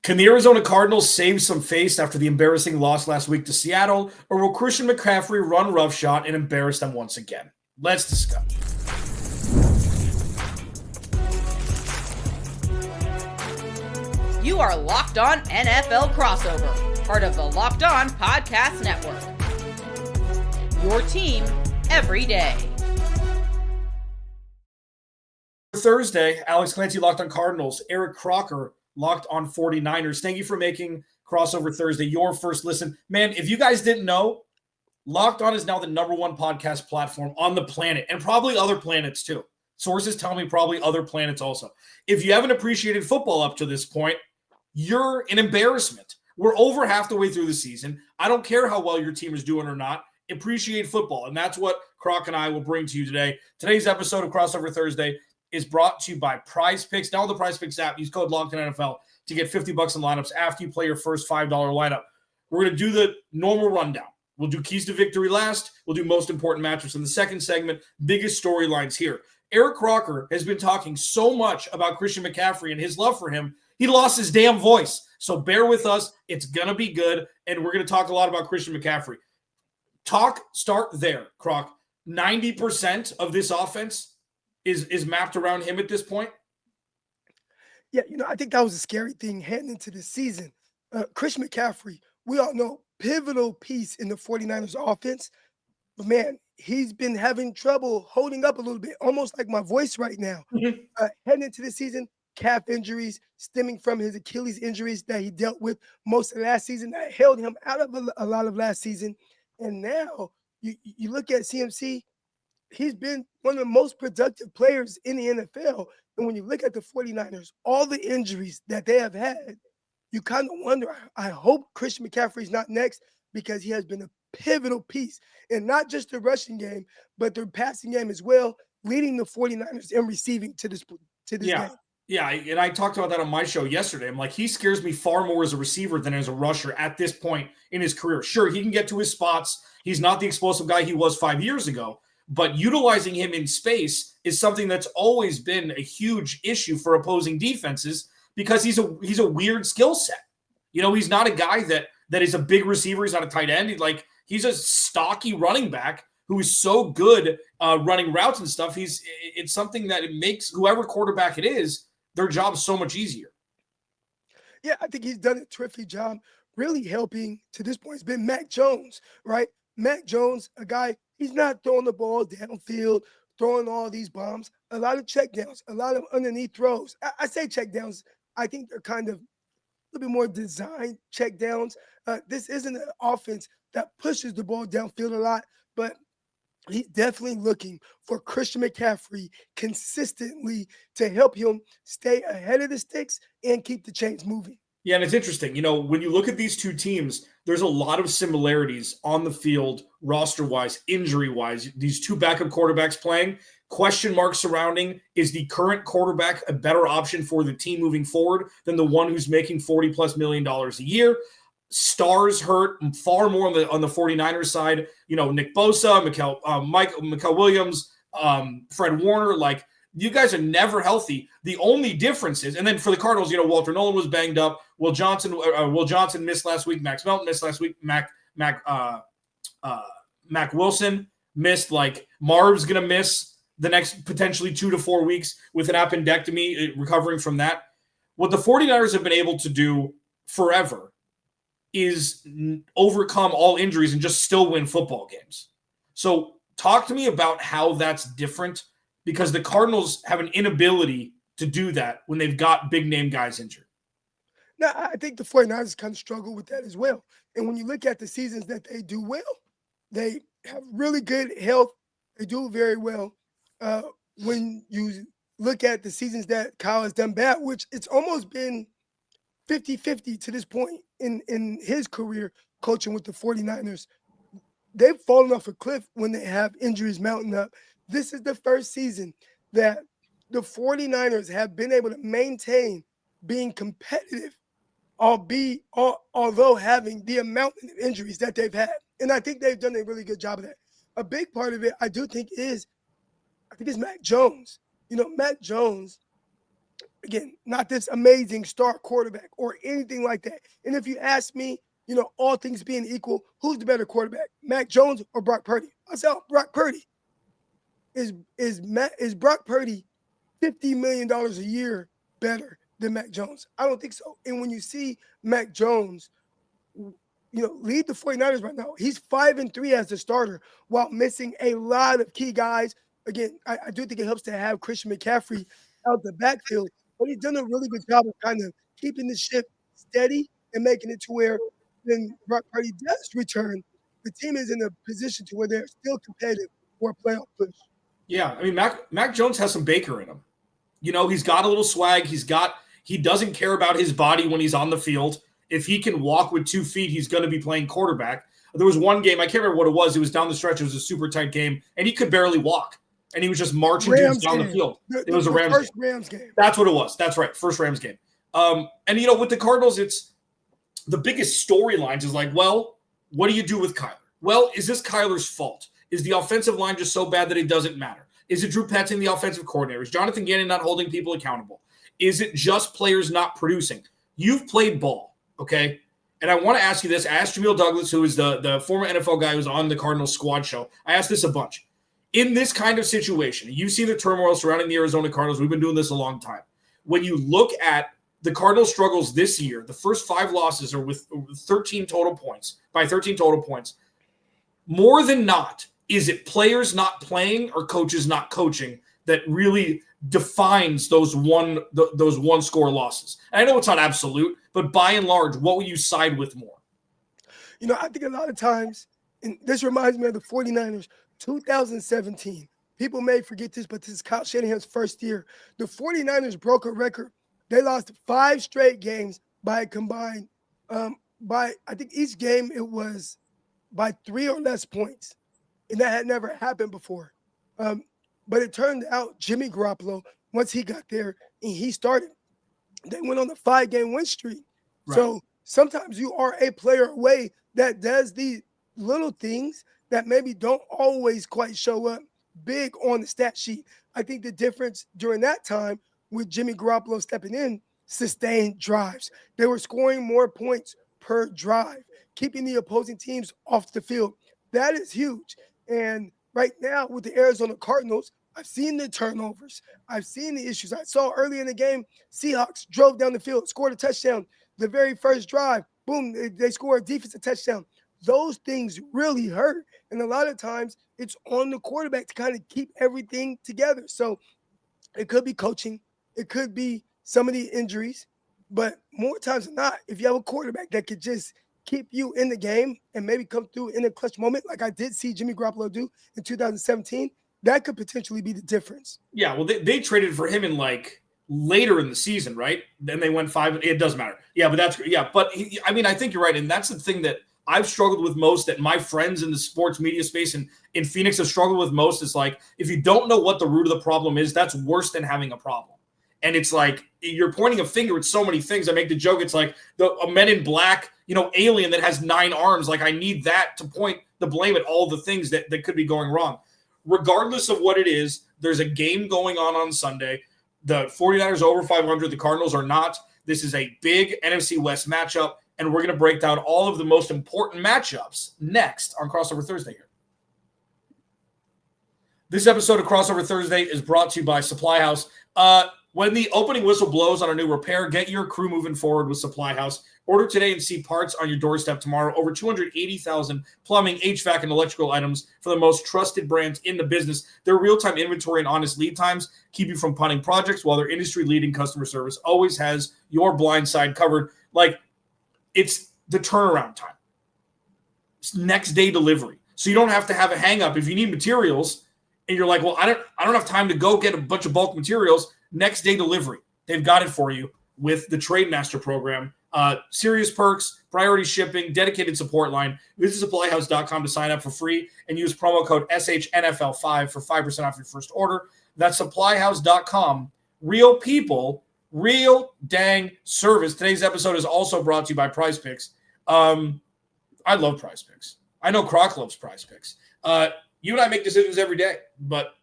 Can the Arizona Cardinals save some face after the embarrassing loss last week to Seattle, or will Christian McCaffrey run roughshod and embarrass them once again? Let's discuss. You are Locked On NFL Crossover, part of the Locked On Podcast Network. Your team every day. Thursday, Alex Clancy, Locked On Cardinals, Eric Crocker, Locked On 49ers. Thank you for making Crossover Thursday your first listen. Man, if you guys didn't know, Locked On is now the #1 podcast platform on the planet, and probably other planets too. Sources tell me probably other planets also. If you haven't appreciated football up to this point, you're an embarrassment. We're over half the way through the season. I don't care how well your team is doing or not. Appreciate football, and that's what Croc and I will bring to you today. Today's episode of Crossover Thursday is brought to you by Prize Picks. Download the Prize Picks app. Use code LOCKEDONNFL to get $50 in lineups after you play your first $5 lineup. We're going to do the normal rundown. We'll do keys to victory last. We'll do most important matchups in the second segment. Biggest storylines here. Eric Crocker has been talking so much about Christian McCaffrey and his love for him, he lost his damn voice. So bear with us. It's going to be good, and we're going to talk a lot about Christian McCaffrey. Start there, Croc. 90% of this offense is mapped around him at this point? Yeah, I think that was a scary thing heading into the season. Christian McCaffrey, we all know, pivotal piece in the 49ers offense. But, man, he's been having trouble holding up a little bit, almost like my voice right now. Heading into the season, calf injuries stemming from his Achilles injuries that he dealt with most of last season that held him out of a lot of last season. And now you look at CMC, he's been one of the most productive players in the NFL. And when you look at the 49ers, all the injuries that they have had, you kind of wonder, I hope Christian McCaffrey's not next, because he has been a pivotal piece. And not just the rushing game, but their passing game as well, leading the 49ers in receiving to this game. Yeah, and I talked about that on my show yesterday. I'm like, he scares me far more as a receiver than as a rusher at this point in his career. Sure, he can get to his spots. He's not the explosive guy he was 5 years ago, but utilizing him in space is something that's always been a huge issue for opposing defenses, because he's a weird skill set. He's not a guy that is a big receiver. He's not a tight end. He's a stocky running back who is so good running routes and stuff. It's something that it makes whoever quarterback it is, their job so much easier. Yeah, I think he's done a terrific job really helping to this point. It's been Mac Jones, right? Mac Jones, a guy, he's not throwing the ball downfield, throwing all these bombs. A lot of checkdowns, a lot of underneath throws. I say checkdowns. I think they're kind of a little bit more designed checkdowns. This isn't an offense that pushes the ball downfield a lot, but he's definitely looking for Christian McCaffrey consistently to help him stay ahead of the sticks and keep the chains moving. Yeah, and it's interesting. When you look at these two teams, there's a lot of similarities on the field, roster-wise, injury-wise. These two backup quarterbacks playing, question marks surrounding, is the current quarterback a better option for the team moving forward than the one who's making $40+ million a year? Stars hurt far more on the 49ers side. Nick Bosa, Michael Williams, Fred Warner, you guys are never healthy. The only difference is, and then for the Cardinals, Walter Nolan was banged up. Will Johnson missed last week. Max Melton missed last week. Mac Wilson missed. Marv's going to miss the next potentially 2 to 4 weeks with an appendectomy, recovering from that. What the 49ers have been able to do forever is overcome all injuries and just still win football games. So talk to me about how that's different, because the Cardinals have an inability to do that when they've got big name guys injured. Now, I think the 49ers kind of struggle with that as well. And when you look at the seasons that they do well, they have really good health. They do very well. When you look at the seasons that Kyle has done bad, which it's almost been 50-50 to this point in his career coaching with the 49ers, they've fallen off a cliff when they have injuries mounting up. This is the first season that the 49ers have been able to maintain being competitive, although having the amount of injuries that they've had. And I think they've done a really good job of that. A big part of it, I think it's Mac Jones. Mac Jones again, not this amazing star quarterback or anything like that. And if you ask me, all things being equal, who's the better quarterback, Mac Jones or Brock Purdy? I said, Brock Purdy. Is Brock Purdy $50 million a year better than Mac Jones? I don't think so. And when you see Mac Jones, lead the 49ers right now, he's 5-3 as a starter while missing a lot of key guys. Again, I do think it helps to have Christian McCaffrey out the backfield, but he's done a really good job of kind of keeping the ship steady and making it to where when Brock Purdy does return, the team is in a position to where they're still competitive for a playoff push. Yeah, I mean, Mac Jones has some Baker in him. He's got a little swag. He doesn't care about his body when he's on the field. If he can walk with 2 feet, he's going to be playing quarterback. There was one game, I can't remember what it was. It was down the stretch. It was a super tight game, and he could barely walk. And he was just marching dudes down the field. It was a Rams game. That's what it was. That's right, first Rams game. And, with the Cardinals, it's the biggest storylines is like, well, what do you do with Kyler? Well, is this Kyler's fault? Is the offensive line just so bad that it doesn't matter? Is it Drew Petzing, the offensive coordinator? Is Jonathan Gannon not holding people accountable? Is it just players not producing? You've played ball, okay? And I want to ask you this. I asked Jamil Douglas, who is the former NFL guy who's on the Cardinals squad show. I asked this a bunch. In this kind of situation, you've seen the turmoil surrounding the Arizona Cardinals. We've been doing this a long time. When you look at the Cardinals' struggles this year, the first 5 losses are with 13 total points, by 13 total points. More than not, is it players not playing or coaches not coaching that really defines those one score losses? And I know it's not absolute, but by and large, what will you side with more? I think a lot of times, and this reminds me of the 49ers, 2017. People may forget this, but this is Kyle Shanahan's first year. The 49ers broke a record. They lost 5 straight games by a combined, I think each game it was by 3 or less points. And that had never happened before. But it turned out Jimmy Garoppolo, once he got there and he started, they went on a 5-game win streak. Right. So sometimes you are a player away that does these little things that maybe don't always quite show up big on the stat sheet. I think the difference during that time with Jimmy Garoppolo stepping in, sustained drives. They were scoring more points per drive, keeping the opposing teams off the field. That is huge. And right now with the Arizona Cardinals, I've seen the turnovers. I've seen the issues. I saw early in the game, Seahawks drove down the field, scored a touchdown. The very first drive, boom, they score a defensive touchdown. Those things really hurt. And a lot of times it's on the quarterback to kind of keep everything together. So it could be coaching. It could be some of the injuries. But more times than not, if you have a quarterback that could just keep you in the game and maybe come through in a clutch moment like I did see Jimmy Garoppolo do in 2017, that could potentially be the difference. Yeah, well, they traded for him in later in the season, right? Then they went 5. It doesn't matter. Yeah, but I think you're right. And that's the thing that I've struggled with most, that my friends in the sports media space and in Phoenix have struggled with most, is if you don't know what the root of the problem is, that's worse than having a problem. And it's you're pointing a finger at so many things. I make the joke, it's like a Men in Black, alien that has 9 arms. I need that to point the blame at all the things that could be going wrong. Regardless of what it is, there's a game going on Sunday. The 49ers are over 500. The Cardinals are not. This is a big NFC West matchup, and we're going to break down all of the most important matchups next on Crossover Thursday here. This episode of Crossover Thursday is brought to you by Supply House. When the opening whistle blows on a new repair, get your crew moving forward with Supply House. Order today and see parts on your doorstep tomorrow. Over 280,000 plumbing, HVAC, and electrical items for the most trusted brands in the business. Their real-time inventory and honest lead times keep you from punting projects, while their industry-leading customer service always has your blind side covered. It's the turnaround time. It's next day delivery. So you don't have to have a hang-up. If you need materials and you're well, I don't have time to go get a bunch of bulk materials, next day delivery. They've got it for you with the Trade Master program. Serious perks, priority shipping, dedicated support line. Visit supplyhouse.com to sign up for free and use promo code SHNFL5 for 5% off your first order. That's supplyhouse.com. Real people, real dang service. Today's episode is also brought to you by Prize Picks. I love Prize Picks. I know Croc loves Prize Picks. You and I make decisions every day, but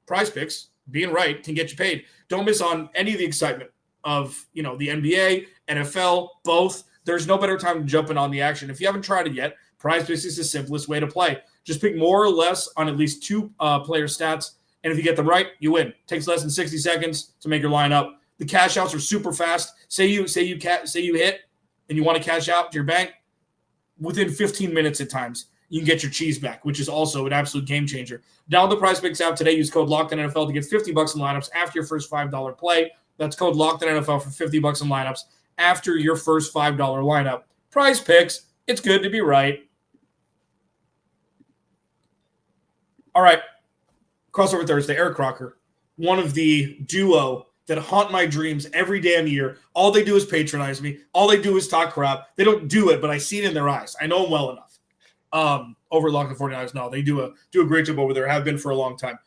Prize Picks, being right, can get you paid. Don't miss on any of the excitement of, the NBA, NFL, both. There's no better time to jump in on the action. If you haven't tried it yet, Prize Picks is the simplest way to play. Just pick more or less on at least two player stats, and if you get them right, you win. It takes less than 60 seconds to make your lineup. The cash outs are super fast. Say you hit and you want to cash out to your bank, within 15 minutes at times, you can get your cheese back, which is also an absolute game changer. Download the Prize Picks app today. Use code LOCKEDONNFL to get $50 in lineups after your first $5 play. That's code LOCKEDONNFL for $50 in lineups after your first $5 lineup. Prize Picks, it's good to be right. All right, Crossover Thursday, Eric Crocker, one of the duo that haunt my dreams every damn year. All they do is patronize me. All they do is talk crap. They don't do it, but I see it in their eyes. I know them well enough. Over at Locked On 49ers, no, they do a great job over there. Have been for a long time.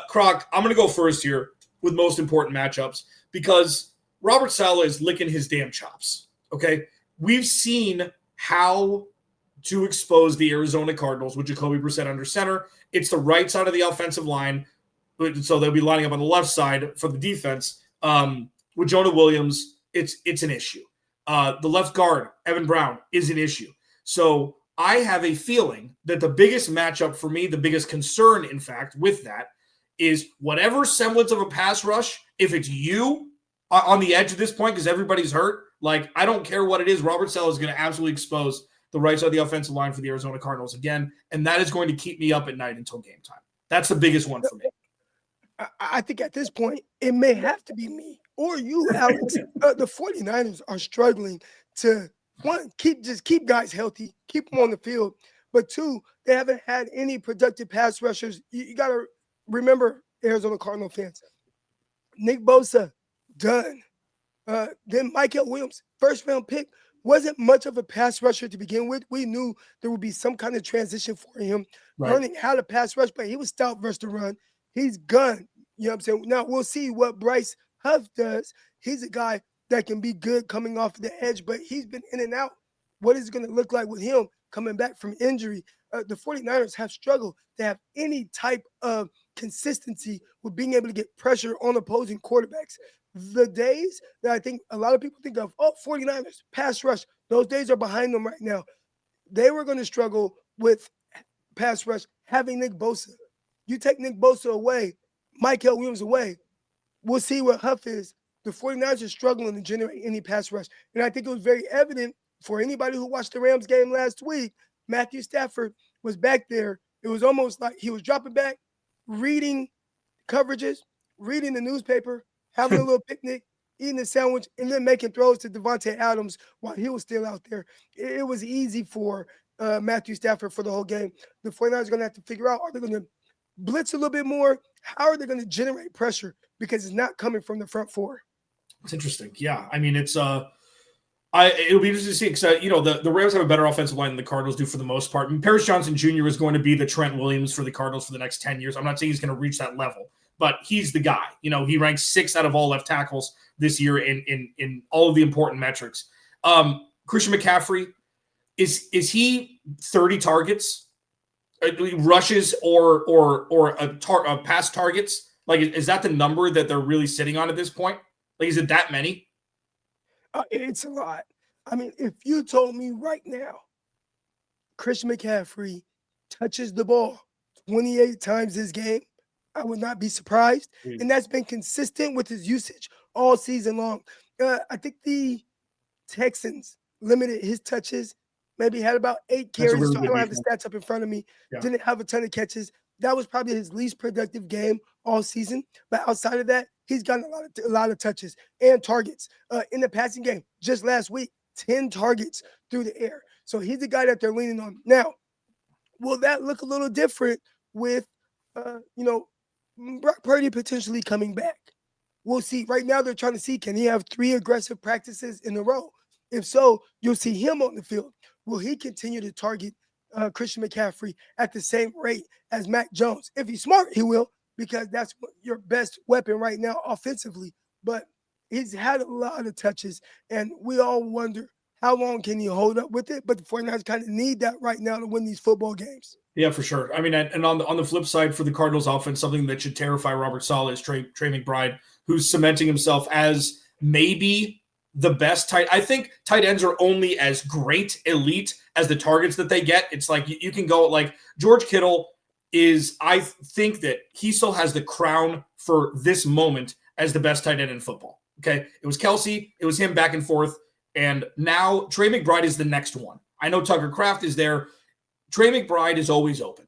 Croc, I'm going to go first here with most important matchups because Robert Saleh is licking his damn chops. Okay, we've seen how to expose the Arizona Cardinals with Jacoby Brissett under center. It's the right side of the offensive line. So they'll be lining up on the left side for the defense. With Jonah Williams, it's an issue. The left guard, Evan Brown, is an issue. So I have a feeling that the biggest matchup for me, the biggest concern, in fact, with that is whatever semblance of a pass rush, if it's you on the edge at this point because everybody's hurt, like I don't care what it is, Robert Saleh is going to absolutely expose the right side of the offensive line for the Arizona Cardinals again, and that is going to keep me up at night until game time. That's the biggest one for me. I think at this point, it may have to be me or you, Alex. The 49ers are struggling to, one, keep guys healthy, keep them on the field. But two, they haven't had any productive pass rushers. You got to remember, Arizona Cardinal fans, Nick Bosa, done. Then Michael Williams, first-round pick, wasn't much of a pass rusher to begin with. We knew there would be some kind of transition for him, learning how to pass rush, but he was stout versus the run. He's gone. You know what I'm saying? Now, we'll see what Bryce Huff does. He's a guy that can be good coming off the edge, but he's been in and out. What is it going to look like with him coming back from injury? The 49ers have struggled to have any type of consistency with being able to get pressure on opposing quarterbacks. The days that I think a lot of people think of, 49ers, pass rush, those days are behind them right now. They were going to struggle with pass rush having Nick Bosa. You take Nick Bosa away, Michael Williams away, we'll see what Huff is. The 49ers are struggling to generate any pass rush. And I think it was very evident for anybody who watched the Rams game last week. Matthew Stafford was back there. It was almost like he was dropping back, reading coverages, reading the newspaper, having a little picnic, eating a sandwich, and then making throws to Devontae Adams while he was still out there. It was easy for Matthew Stafford for the whole game. The 49ers are going to have to figure out, are they going to blitz a little bit more? How are they going to generate pressure? Because it's not coming from the front four. It's interesting. Yeah. I mean, it's it'll be interesting to see because the Rams have a better offensive line than the Cardinals do for the most part. I mean, Paris Johnson Jr. is going to be the Trent Williams for the Cardinals for the next 10 years. I'm not saying he's going to reach that level, but he's the guy. He ranks 6th out of all left tackles this year in all of the important metrics. Christian McCaffrey, is he 30 targets, rushes, or pass targets? Like, is that the number that they're really sitting on at this point? Like, is it that many? It's a lot. I mean, if you told me right now, Christian McCaffrey touches the ball 28 times this game, I would not be surprised. And that's been consistent with his usage all season long. I think the Texans limited his touches, maybe had about 8 carries. Really so I don't have the stats up in front of me. Yeah. Didn't have a ton of catches. That was probably his least productive game all season. But outside of that, he's gotten a lot of touches and targets. In the passing game, just last week, 10 targets through the air. So he's the guy that they're leaning on. Now, will that look a little different with, Brock Purdy potentially coming back? We'll see. Right now, they're trying to see, can he have 3 aggressive practices in a row? If so, you'll see him on the field. Will he continue to target Christian McCaffrey at the same rate as Mac Jones? If he's smart, he will, because that's your best weapon right now offensively. But he's had a lot of touches, and we all wonder how long can he hold up with it. But the 49ers kind of need that right now to win these football games. Yeah, for sure. I mean, and on the flip side for the Cardinals offense, something that should terrify Robert Saleh is Trey McBride, who's cementing himself as maybe the best tight. I think tight ends are only as great, elite as the targets that they get. It's like you can go like George Kittle is, I think that he still has the crown for this moment as the best tight end in football. Okay. It was Kelsey. It was him back and forth. And now Trey McBride is the next one. I know Tucker Kraft is there. Trey McBride is always open.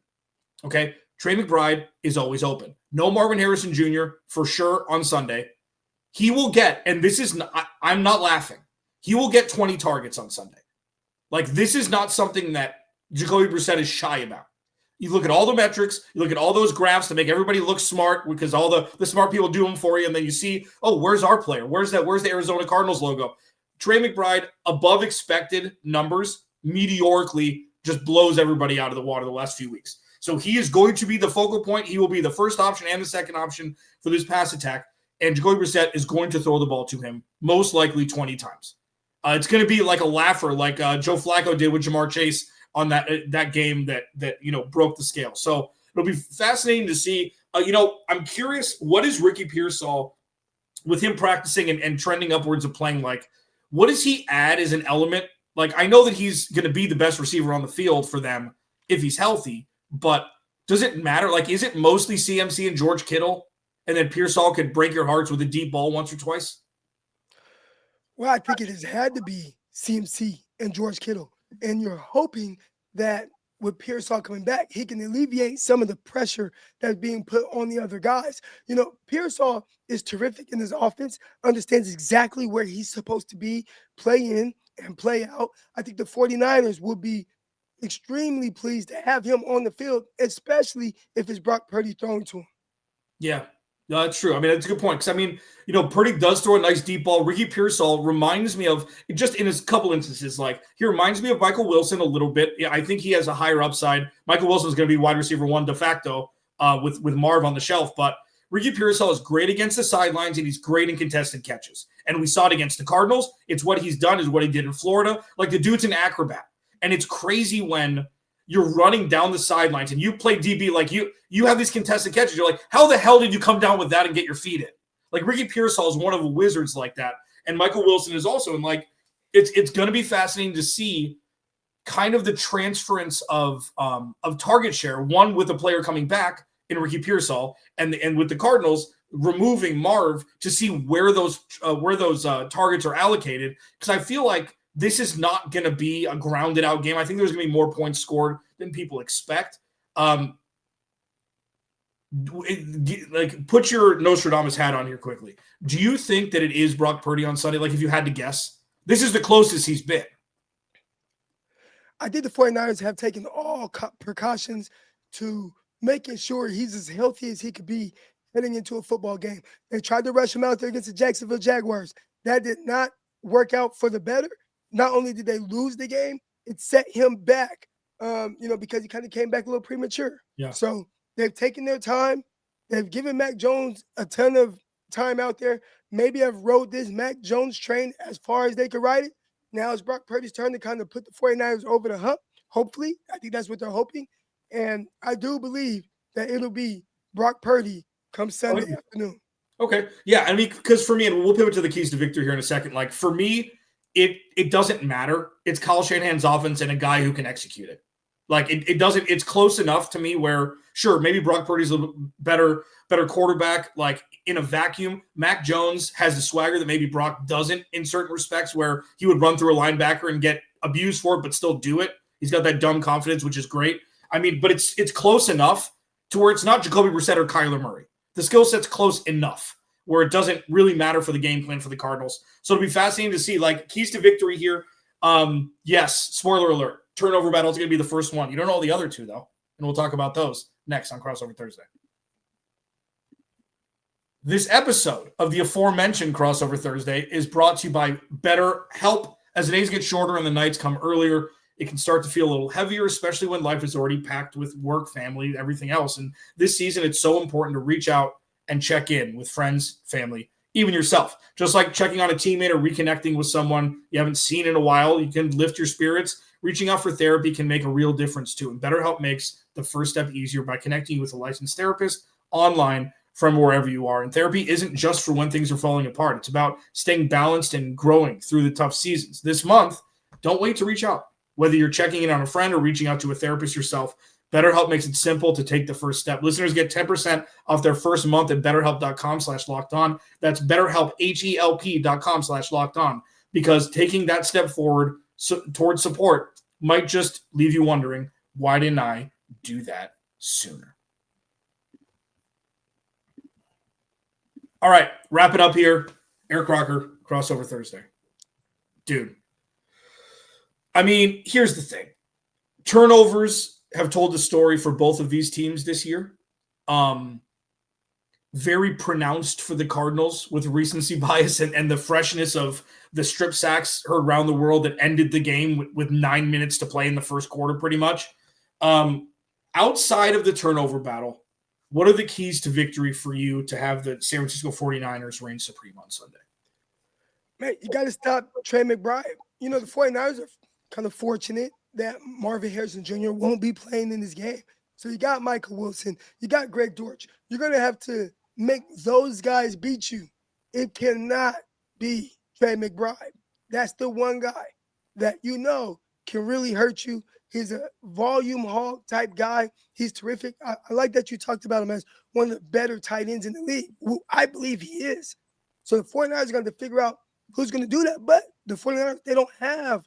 Okay. Trey McBride is always open. No Marvin Harrison Jr. for sure on Sunday. He will get, and this is not, I'm not laughing. He will get 20 targets on Sunday. Like, this is not something that Jacoby Brissett is shy about. You look at all the metrics, you look at all those graphs to make everybody look smart because all the smart people do them for you. And then you see, oh, where's our player? Where's the Arizona Cardinals logo? Trey McBride, above expected numbers, meteorically just blows everybody out of the water the last few weeks. So he is going to be the focal point. He will be the first option and the second option for this pass attack. And Jacoby Brissett is going to throw the ball to him, most likely 20 times. It's going to be like a laugher, like Joe Flacco did with Jamar Chase on that game that broke the scale. So it'll be fascinating to see. I'm curious, what is Ricky Pearsall with him practicing and trending upwards of playing like? What does he add as an element? Like, I know that he's going to be the best receiver on the field for them if he's healthy, but does it matter? Like, is it mostly CMC and George Kittle? And then Pearsall could break your hearts with a deep ball once or twice? Well, I think it has had to be CMC and George Kittle. And you're hoping that with Pearsall coming back, he can alleviate some of the pressure that's being put on the other guys. Pearsall is terrific in his offense, understands exactly where he's supposed to be, play in and play out. I think the 49ers will be extremely pleased to have him on the field, especially if it's Brock Purdy throwing to him. Yeah. No, that's true. I mean, that's a good point. Because, Purdy does throw a nice deep ball. Ricky Pearsall reminds me of, just in his couple instances, like he reminds me of Michael Wilson a little bit. Yeah, I think he has a higher upside. Michael Wilson is going to be wide receiver one de facto with Marv on the shelf. But Ricky Pearsall is great against the sidelines, and he's great in contested catches. And we saw it against the Cardinals. It's what he's done is what he did in Florida. Like, the dude's an acrobat. And it's crazy when you're running down the sidelines and you play DB, like you have these contested catches. You're like, how the hell did you come down with that and get your feet in? Like, Ricky Pearsall is one of the wizards like that. And Michael Wilson is also. And like, it's going to be fascinating to see kind of the transference of target share, one with a player coming back in Ricky Pearsall and with the Cardinals removing Marv to see where those targets are allocated. Because I feel like this is not going to be a grounded out game. I think there's going to be more points scored than people expect. Put your Nostradamus hat on here quickly. Do you think that it is Brock Purdy on Sunday? Like, if you had to guess, this is the closest he's been. I think the 49ers have taken all precautions to making sure he's as healthy as he could be heading into a football game. They tried to rush him out there against the Jacksonville Jaguars. That did not work out for the better. Not only did they lose the game, it set him back, because he kind of came back a little premature. Yeah. So they've taken their time. They've given Mac Jones a ton of time out there. Maybe I've rode this Mac Jones train as far as they could ride it. Now it's Brock Purdy's turn to kind of put the 49ers over the hump. Hopefully. I think that's what they're hoping. And I do believe that it'll be Brock Purdy come Sunday afternoon. Okay. Yeah. I mean, because for me, and we'll pivot to the keys to victory here in a second. Like, for me, it doesn't matter. It's Kyle Shanahan's offense and a guy who can execute it. Like, it doesn't. It's close enough to me where, sure, maybe Brock Purdy's a little better quarterback. Like, in a vacuum, Mac Jones has the swagger that maybe Brock doesn't in certain respects, where he would run through a linebacker and get abused for it, but still do it. He's got that dumb confidence, which is great. I mean, but it's close enough to where it's not Jacoby Brissett or Kyler Murray. The skill set's close enough where it doesn't really matter for the game plan for the Cardinals. So it'll be fascinating to see, like, keys to victory here. Yes, spoiler alert, turnover battle is going to be the first one. You don't know all the other two, though, and we'll talk about those next on Crossover Thursday. This episode of the aforementioned Crossover Thursday is brought to you by BetterHelp. As the days get shorter and the nights come earlier, it can start to feel a little heavier, especially when life is already packed with work, family, everything else. And this season, it's so important to reach out and check in with friends, family, even yourself. Just like checking on a teammate or reconnecting with someone you haven't seen in a while, you can lift your spirits. Reaching out for therapy can make a real difference too. And BetterHelp makes the first step easier by connecting you with a licensed therapist online from wherever you are. And therapy isn't just for when things are falling apart. It's about staying balanced and growing through the tough seasons. This month, don't wait to reach out. Whether you're checking in on a friend or reaching out to a therapist yourself, BetterHelp makes it simple to take the first step. Listeners get 10% off their first month at betterhelp.com/lockedon. That's BetterHelp, HELP.com/lockedon. Because taking that step forward towards support might just leave you wondering, why didn't I do that sooner? All right, wrap it up here. Eric Crocker, crossover Thursday. Dude. I mean, here's the thing. Turnovers have told the story for both of these teams this year. Very pronounced for the Cardinals with recency bias and the freshness of the strip sacks heard around the world that ended the game with 9 minutes to play in the first quarter, pretty much. Outside of the turnover battle, what are the keys to victory for you to have the San Francisco 49ers reign supreme on Sunday? Man, you got to stop Trey McBride. You know, the 49ers are kind of fortunate that Marvin Harrison Jr. won't be playing in this game. So you got Michael Wilson. You got Greg Dortch. You're going to have to make those guys beat you. It cannot be Trey McBride. That's the one guy that you know can really hurt you. He's a volume hog type guy. He's terrific. I like that you talked about him as one of the better tight ends in the league. Well, I believe he is. So the 49ers are going to figure out who's going to do that. But the 49ers, they don't have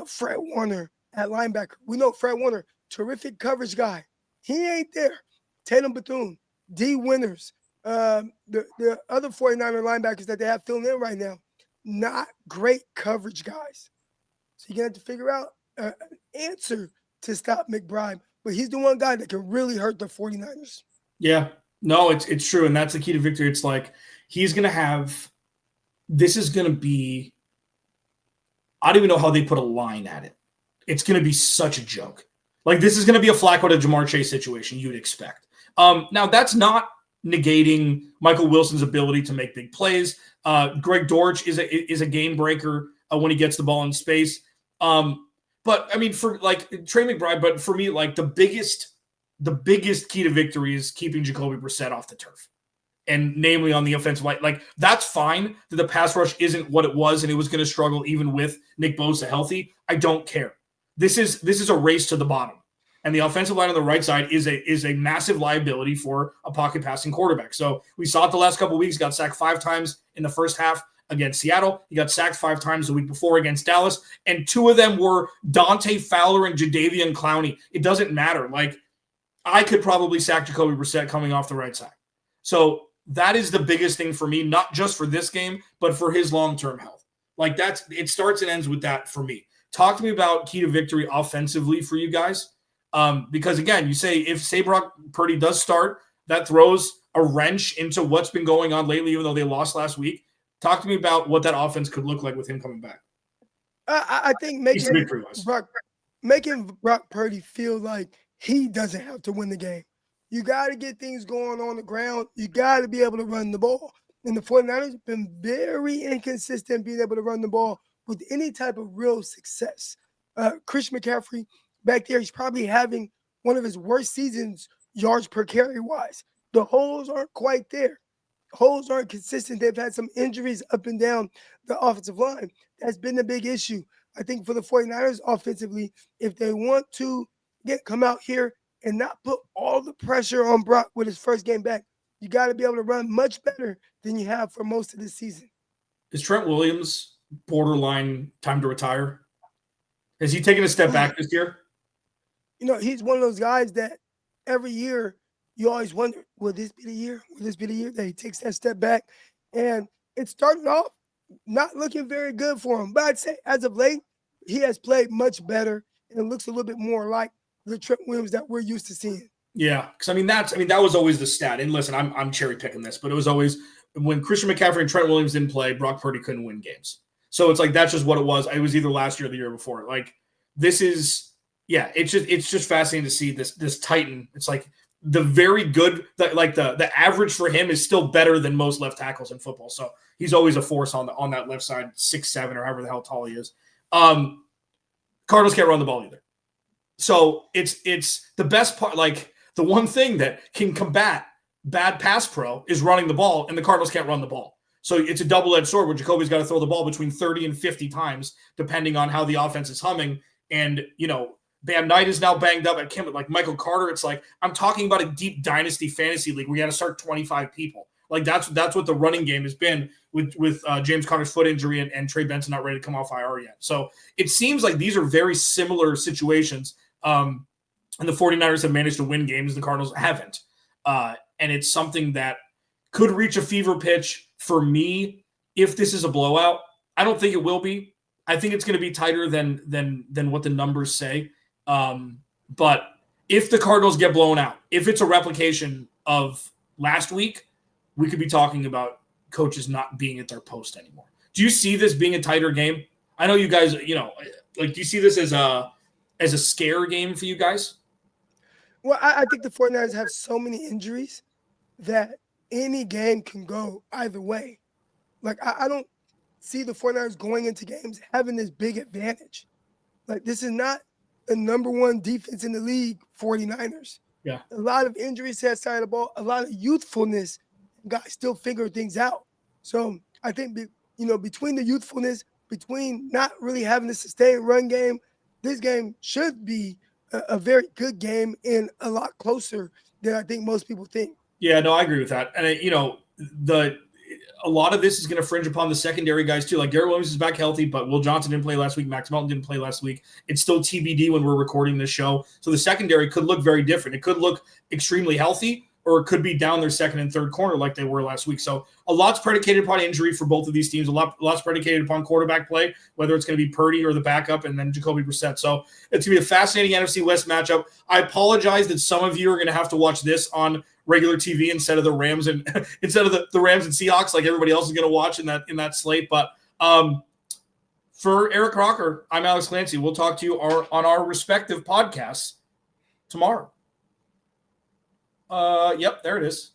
Fred Warner at linebacker. We know Fred Warner, terrific coverage guy. He ain't there. Tatum Bethune, D. Winters, the other 49er linebackers that they have filling in right now, not great coverage guys. So you're going to have to figure out an answer to stop McBride. But he's the one guy that can really hurt the 49ers. Yeah. No, it's true. And that's the key to victory. It's like he's going to have – this is going to be – I don't even know how they put a line at it. It's going to be such a joke. Like, this is going to be a Flacco to Jamar Chase situation you'd expect. Now, that's not negating Michael Wilson's ability to make big plays. Greg Dortch is a game breaker when he gets the ball in space. But, I mean, for, like, Trey McBride, but for me, like, the biggest key to victory is keeping Jacoby Brissett off the turf. And namely on the offensive line. Like, that's fine that the pass rush isn't what it was and it was going to struggle even with Nick Bosa healthy. I don't care. This is a race to the bottom. And the offensive line on the right side is a massive liability for a pocket passing quarterback. So we saw it the last couple of weeks. Got sacked 5 times in the first half against Seattle. He got sacked 5 times the week before against Dallas. And 2 of them were Dante Fowler and Jadeveon Clowney. It doesn't matter. Like, I could probably sack Jacoby Brissett coming off the right side. So that is the biggest thing for me, not just for this game, but for his long-term health. Like, it starts and ends with that for me. Talk to me about key to victory offensively for you guys. Because, again, you say if Brock Purdy does start, that throws a wrench into what's been going on lately, even though they lost last week. Talk to me about what that offense could look like with him coming back. I think making Brock Purdy feel like he doesn't have to win the game. You got to get things going on the ground. You got to be able to run the ball. And the 49ers have been very inconsistent being able to run the ball with any type of real success. Christian McCaffrey, back there, he's probably having one of his worst seasons yards per carry wise. The holes aren't quite there. Holes aren't consistent. They've had some injuries up and down the offensive line. That's been a big issue. I think for the 49ers offensively, if they want to come out here and not put all the pressure on Brock with his first game back, you got to be able to run much better than you have for most of the season. Is Trent Williams borderline time to retire? Has he taken a step back this year? You know, he's one of those guys that every year you always wonder, will this be the year? Will this be the year that he takes that step back? And it started off not looking very good for him. But I'd say as of late, he has played much better and it looks a little bit more like the Trent Williams that we're used to seeing. Yeah, because that was always the stat. And listen, I'm cherry picking this, but it was always when Christian McCaffrey and Trent Williams didn't play, Brock Purdy couldn't win games. So it's like that's just what it was. It was either last year or the year before. Like this is, yeah, it's just fascinating to see this Titan. It's like the very good, like the average for him is still better than most left tackles in football. So he's always a force on that left side, 6'7" or however the hell tall he is. Cardinals can't run the ball either. So it's the best part. Like the one thing that can combat bad pass pro is running the ball, and the Cardinals can't run the ball. So it's a double-edged sword where Jacoby's got to throw the ball between 30 and 50 times, depending on how the offense is humming. And, Bam Knight is now banged up at Kim. Like Michael Carter, it's like I'm talking about a deep dynasty fantasy league where you got to start 25 people. Like that's what the running game has been with James Conner's foot injury and Trey Benson not ready to come off IR yet. So it seems like these are very similar situations. And the 49ers have managed to win games. The Cardinals haven't. And it's something that could reach a fever pitch for me if this is a blowout. I don't think it will be. I think it's going to be tighter than what the numbers say. But if the Cardinals get blown out, if it's a replication of last week, we could be talking about coaches not being at their post anymore. Do you see this being a tighter game? I know you guys, do you see this as a scare game for you guys? Well, I think the 49ers have so many injuries that any game can go either way. Like, I don't see the 49ers going into games having this big advantage. Like, this is not the number one defense in the league, 49ers. Yeah. A lot of injuries to that side of the ball, a lot of youthfulness, guys still figure things out. So I think, between the youthfulness, between not really having a sustained run game, this game should be a very good game and a lot closer than I think most people think. Yeah, no, I agree with that. And, a lot of this is going to fringe upon the secondary guys too. Like Garrett Williams is back healthy, but Will Johnson didn't play last week. Max Melton didn't play last week. It's still TBD when we're recording this show. So the secondary could look very different. It could look extremely healthy, or it could be down their second and third corner like they were last week. So a lot's predicated upon injury for both of these teams. Lot's predicated upon quarterback play, whether it's going to be Purdy or the backup, and then Jacoby Brissett. So it's going to be a fascinating NFC West matchup. I apologize that some of you are going to have to watch this on regular TV instead of the Rams and the Rams and Seahawks like everybody else is going to watch in that slate. But for Eric Crocker, I'm Alex Clancy. We'll talk to you on our respective podcasts tomorrow. Yep, there it is.